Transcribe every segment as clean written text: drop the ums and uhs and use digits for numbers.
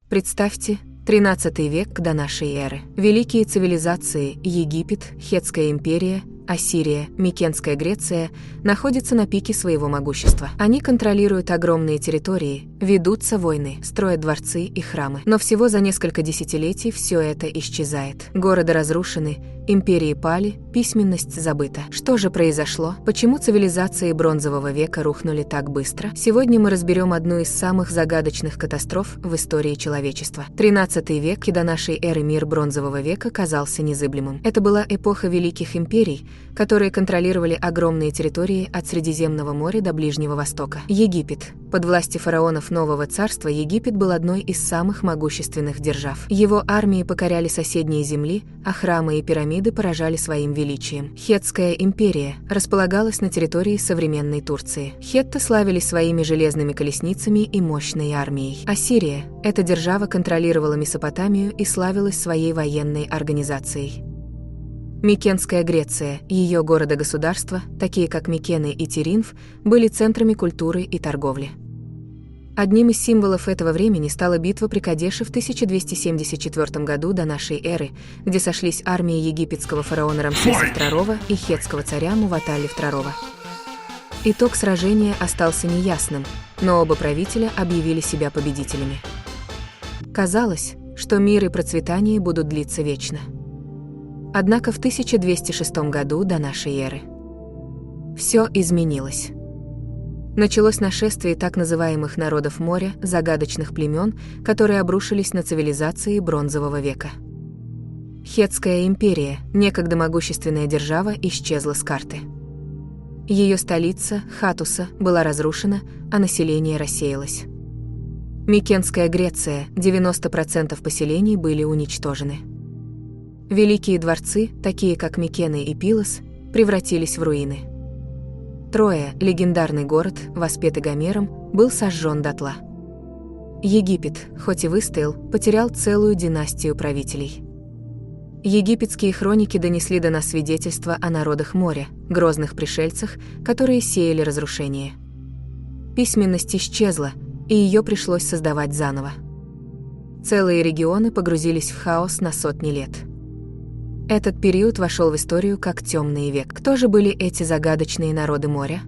Представьте, 13 век до нашей эры. Великие цивилизации Египет, Хеттская империя, Ассирия, Микенская Греция находятся на пике своего могущества. Они контролируют огромные территории, ведутся войны, строят дворцы и храмы. Но всего за несколько десятилетий все это исчезает. Города разрушены, империи пали, письменность забыта. Что же произошло? Почему цивилизации Бронзового века рухнули так быстро? Сегодня мы разберем одну из самых загадочных катастроф в истории человечества. 13 век и до нашей эры мир Бронзового века казался незыблемым. Это была эпоха великих империй, которые контролировали огромные территории от Средиземного моря до Ближнего Востока. Египет. Под властью фараонов Нового Царства Египет был одной из самых могущественных держав. Его армии покоряли соседние земли, а храмы и пирамиды поражали своим величием. Хеттская империя располагалась на территории современной Турции. Хетты славились своими железными колесницами и мощной армией. Ассирия. Эта держава контролировала Месопотамию и славилась своей военной организацией. Микенская Греция, ее города-государства, такие как Микены и Теринф, были центрами культуры и торговли. Одним из символов этого времени стала битва при Кадеше в 1274 году до нашей эры, где сошлись армии египетского фараона Рамсеса II и хеттского царя Муватали II. Итог сражения остался неясным, но оба правителя объявили себя победителями. Казалось, что мир и процветание будут длиться вечно. Однако в 1206 году до нашей эры все изменилось. Началось нашествие так называемых народов моря, загадочных племен, которые обрушились на цивилизации Бронзового века. Хеттская империя, некогда могущественная держава, исчезла с карты. Ее столица, Хатуса, была разрушена, а население рассеялось. Микенская Греция, 90% поселений были уничтожены. Великие дворцы, такие как Микены и Пилос, превратились в руины. Троя, легендарный город, воспетый Гомером, был сожжен дотла. Египет, хоть и выстоял, потерял целую династию правителей. Египетские хроники донесли до нас свидетельства о народах моря, грозных пришельцах, которые сеяли разрушение. Письменность исчезла, и ее пришлось создавать заново. Целые регионы погрузились в хаос на сотни лет. Этот период вошел в историю как темный век. Кто же были эти загадочные народы моря?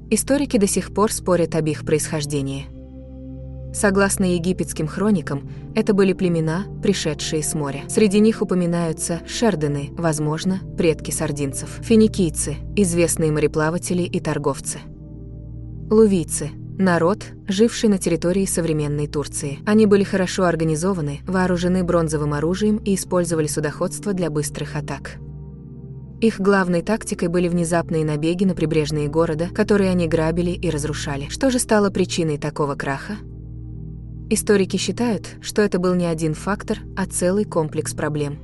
Историки до сих пор спорят об их происхождении. Согласно египетским хроникам, это были племена, пришедшие с моря. Среди них упоминаются шердены, возможно, предки сардинцев, финикийцы, известные мореплаватели и торговцы, лувийцы, народ, живший на территории современной Турции. Они были хорошо организованы, вооружены бронзовым оружием и использовали судоходство для быстрых атак. Их главной тактикой были внезапные набеги на прибрежные города, которые они грабили и разрушали. Что же стало причиной такого краха? Историки считают, что это был не один фактор, а целый комплекс проблем.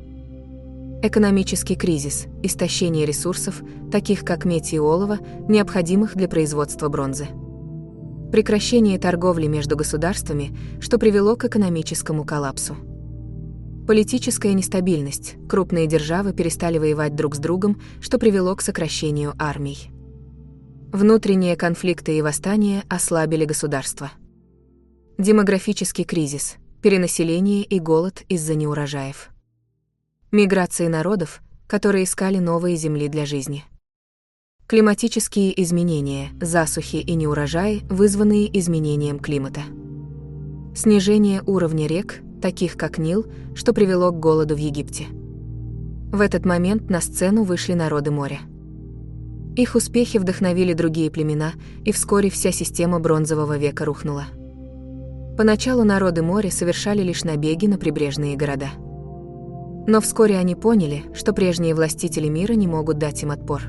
Экономический кризис, истощение ресурсов, таких как медь и олово, необходимых для производства бронзы. Прекращение торговли между государствами, что привело к экономическому коллапсу. Политическая нестабильность. Крупные державы перестали воевать друг с другом, что привело к сокращению армий. Внутренние конфликты и восстания ослабили государство. Демографический кризис. Перенаселение и голод из-за неурожаев. Миграции народов, которые искали новые земли для жизни. Климатические изменения, засухи и неурожаи, вызванные изменением климата. Снижение уровня рек, таких как Нил, что привело к голоду в Египте. В этот момент на сцену вышли народы моря. Их успехи вдохновили другие племена, и вскоре вся система Бронзового века рухнула. Поначалу народы моря совершали лишь набеги на прибрежные города. Но вскоре они поняли, что прежние властители мира не могут дать им отпор.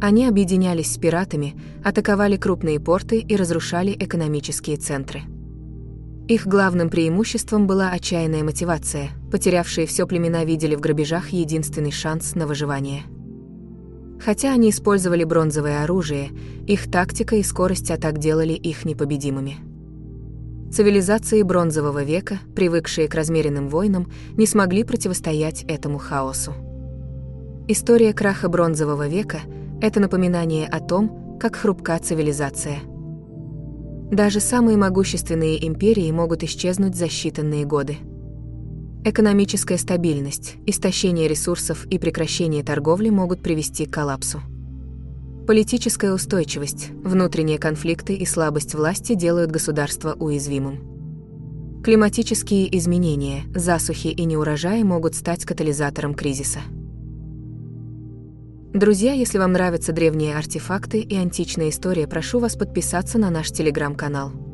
Они объединялись с пиратами, атаковали крупные порты и разрушали экономические центры. Их главным преимуществом была отчаянная мотивация. Потерявшие все племена видели в грабежах единственный шанс на выживание. Хотя они использовали бронзовое оружие, их тактика и скорость атак делали их непобедимыми. Цивилизации Бронзового века, привыкшие к размеренным войнам, не смогли противостоять этому хаосу. История краха Бронзового века – это напоминание о том, как хрупка цивилизация. Даже самые могущественные империи могут исчезнуть за считанные годы. Экономическая стабильность, истощение ресурсов и прекращение торговли могут привести к коллапсу. Политическая устойчивость, внутренние конфликты и слабость власти делают государство уязвимым. Климатические изменения, засухи и неурожаи могут стать катализатором кризиса. Друзья, если вам нравятся древние артефакты и античная история, прошу вас подписаться на наш телеграм-канал.